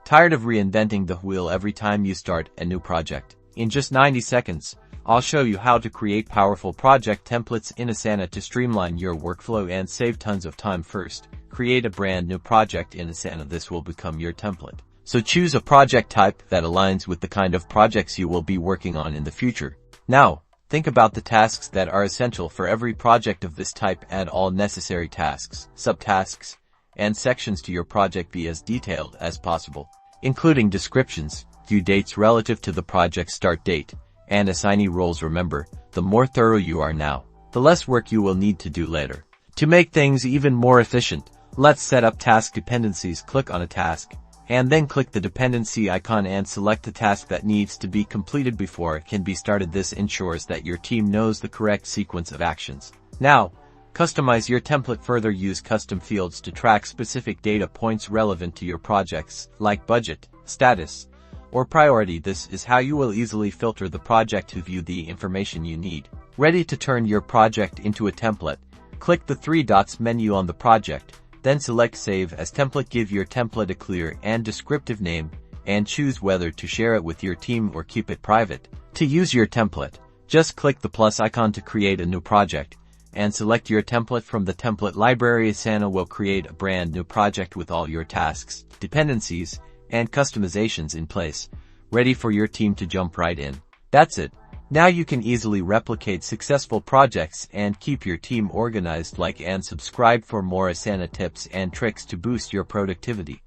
Tired of reinventing the wheel every time you start a new project? In just 90 seconds, I'll show you how to create powerful project templates in Asana to streamline your workflow and save tons of time. First, create a brand new project in Asana. This will become your template. So choose a project type that aligns with the kind of projects you will be working on in the future. Now, think about the tasks that are essential for every project of this type. Add all necessary tasks, subtasks, and sections to your project. Be as detailed as possible, including descriptions, due dates relative to the project start date, and assignee roles. Remember, the more thorough you are now, the less work you will need to do later. To make things even more efficient, let's set up task dependencies. Click on a task, and then click the dependency icon and select the task that needs to be completed before it can be started. This ensures that your team knows the correct sequence of actions. Now, customize your template further. Use custom fields to track specific data points relevant to your projects, like budget, status, or priority. This is how you will easily filter the project to view the information you need. Ready to turn your project into a template? Click the three dots menu on the project, then select Save as Template. Give your template a clear and descriptive name, and choose whether to share it with your team or keep it private. To use your template, just click the plus icon to create a new project, and select your template from the template library. Asana will create a brand new project with all your tasks, dependencies, and customizations in place, ready for your team to jump right in. That's it. Now you can easily replicate successful projects and keep your team organized. Like and subscribe for more Asana tips and tricks to boost your productivity.